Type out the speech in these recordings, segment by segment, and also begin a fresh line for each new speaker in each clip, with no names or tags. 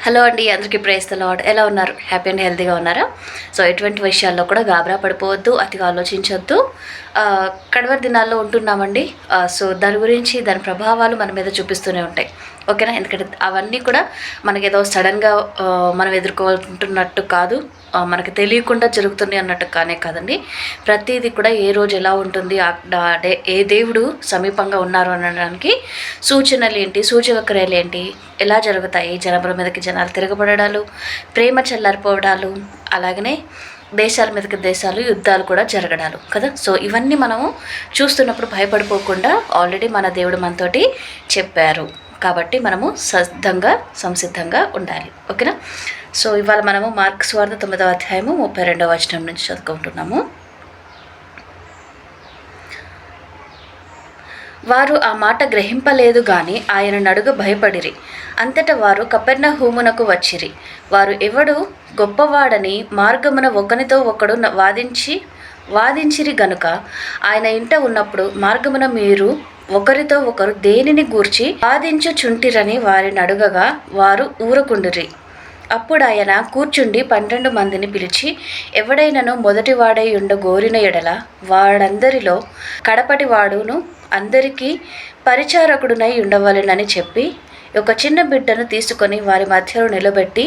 Hello అండి, అందరికీ praise the lord. ఎలా ఉన్నారు? హ్యాపీ అండ్ హెల్తీగా ఉన్నారా? సో ఎటువంటి విషయాల్లో కూడా గాబరా పడిపోవద్దు, అతిగా ఆలోచించొద్దు. కడవరి దినాల్లో ఉంటున్నామండి. సో దాని గురించి దాని ప్రభావాలు మన మీద చూపిస్తూనే ఉంటాయి. ఓకేనా? ఎందుకంటే అవన్నీ కూడా మనకేదో సడన్గా మనం ఎదుర్కొంటున్నట్టు కాదు, మనకు తెలియకుండా జరుగుతుంది అన్నట్టు కానే కాదండి. ప్రతిదీ కూడా ఏ రోజు ఎలా ఉంటుంది, ఏ దేవుడు సమీపంగా ఉన్నారు అనడానికి సూచనలు ఏంటి, సూచక క్రియలు ఏంటి, ఎలా జరుగుతాయి, జనముల మీదకి జనాలు తిరగబడాలు, ప్రేమ చల్లారిపోవడాలు, అలాగనే దేశాల మీదకి దేశాలు యుద్ధాలు కూడా జరగడాలు కదా. సో ఇవన్నీ మనము చూస్తున్నప్పుడు భయపడిపోకుండా ఆల్రెడీ మన దేవుడు మనతోటి చెప్పారు కాబట్టి మనము సంసిద్ధంగా ఉండాలి. ఓకేనా? సో ఇవాళ మనము మార్కు సువార్త 9వ అధ్యాయము 32వ వచనం నుంచి చదువుకుంటున్నాము. వారు ఆ మాట గ్రహింపలేదు గాని ఆయన నడుగ భయపడిరి. అంతటా వారు కపెర్నహూమునకు వచ్చిరి. వారు ఎవడు గొప్పవాడని మార్గమున ఒకనితో ఒకడు వాదించిరి గనుక ఆయన ఇంట ఉన్నప్పుడు మార్గమున మీరు ఒకరితో ఒకరు దేనిని గూర్చి వాదించుచుంటిరని వారిని అడుగగా వారు ఊరకుండిరి. అప్పుడు ఆయన కూర్చుండి 12 మందిని పిలిచి, ఎవడైనను మొదటివాడై గోరిన ఎడల వాడందరిలో కడపటి వాడును అందరికీ పరిచారకుడునై ఉండవలెనని చెప్పి ఒక చిన్న బిడ్డను తీసుకొని వారి మధ్యలో నిలబెట్టి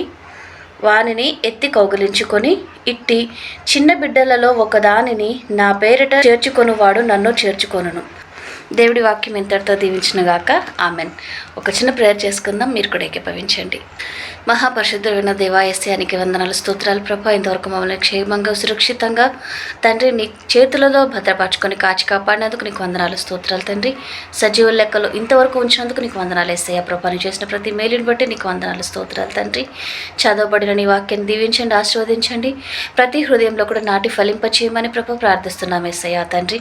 వానిని ఎత్తి కౌగిలించుకొని, ఇట్టి చిన్న బిడ్డలలో ఒకదానిని నా పేరిట చేర్చుకొనువాడు నన్ను చేర్చుకొనును. దేవుడి వాక్యం ఇంతటితో దీవించినగాక. ఆమెన్. ఒక చిన్న ప్రేయర్ చేసుకుందాం, మీరు కూడా ఏకీభవించండి. మహాపరిశుద్ధుడైన దేవా, యేసయ్యానికి వందనాలు, స్తోత్రాలు ప్రభా. ఇంతవరకు మమ్మల్ని క్షేమంగా సురక్షితంగా తండ్రి నీ చేతులలో భద్రపరచుకొని కాచి కాపాడినందుకు నీకు వందనాలు, స్తోత్రాలు తండ్రి. సజీవుల లెక్కలు ఇంతవరకు ఉంచినందుకు నీకు వందనాలు యేసయ్యా ప్రభా. నీ చేసిన ప్రతి మేలుని బట్టి నీకు వందనాలు, స్తోత్రాలు తండ్రి. చదవబడిన నీ వాక్యాన్ని దీవించండి, ఆశీర్వదించండి. ప్రతి హృదయంలో కూడా నాటి ఫలింపచేయమని ప్రభా ప్రార్థిస్తున్నాం యేసయ్యా తండ్రి.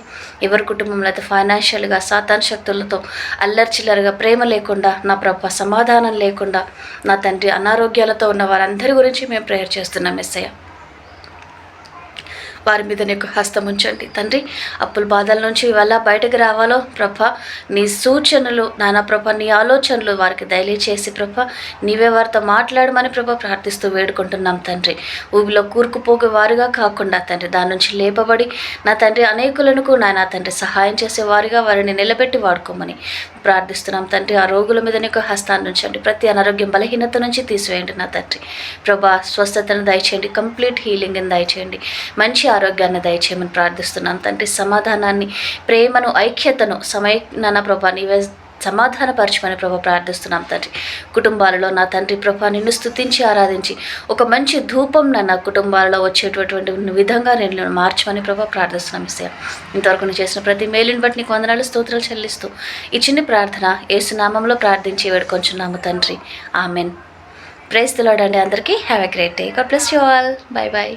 ఎవరి కుటుంబంలో అయితే ఫైనాన్షియల్గా సాతాన్ శక్తులతో అల్లర్చిల్లరగా ప్రేమ లేకుండా, నా ప్రభ సమాధానం లేకుండా, నా తండ్రి అనారోగ్యాలతో ఉన్న వారందరి గురించి మేము ప్రేయర్ చేస్తున్నాం యేసయ్య. వారి మీద నీకు హస్తం ఉంచండి తండ్రి. అప్పుల బాధల నుంచి ఎలా బయటకు రావాలో ప్రభ నీ సూచనలు నానా ప్రభ, నీ ఆలోచనలు వారికి దయచేసి ప్రభ నీవే వారితో మాట్లాడమని ప్రభ ప్రార్థిస్తూ వేడుకుంటున్నాం తండ్రి. ఊబిలో కూరుకుపోగే వారుగా కాకుండా తండ్రి దాని నుంచి లేపబడి నా తండ్రి అనేకులకు నా తండ్రి సహాయం చేసే వారిగా వారిని నిలబెట్టి వాడుకోమని ప్రార్థిస్తున్నాం తండ్రి. ఆ రోగుల మీద నీకు హస్తాన్ని ఉంచండి. ప్రతి అనారోగ్యం బలహీనత నుంచి తీసివేయండి నా తండ్రి. ప్రభా స్వస్థతను దయచేయండి, కంప్లీట్ హీలింగ్ని దయచేయండి, మంచి ఆరోగ్యాన్ని దయచేయమని ప్రార్థిస్తున్నాం తండ్రి. సమాధానాన్ని, ప్రేమను, ఐక్యతను నాన్న ప్రభా నీవే సమాధానపరచమని ప్రభా ప్రార్థిస్తున్నాం తండ్రి. కుటుంబాలలో నా తండ్రి ప్రభా నిన్ను స్తుతించి ఆరాధించి ఒక మంచి ధూపం నా కుటుంబాలలో వచ్చేటటువంటి విధంగా నేను మార్చమని ప్రభా ప్రార్థిస్తున్నాం ఇస్తాం. ఇంతవరకు నువ్వు చేసిన ప్రతి మేలుని బట్టి నీకు వందనాలు, స్తోత్రాలు చెల్లిస్తూ ఈ చిన్న ప్రార్థన యేసు నామంలో ప్రార్థించి వేడుకొంచున్నాము తండ్రి. ఆమెన్. ప్రైజ్ ది లార్డ్ అండి. అందరికీ have a great day. God bless you all. By by.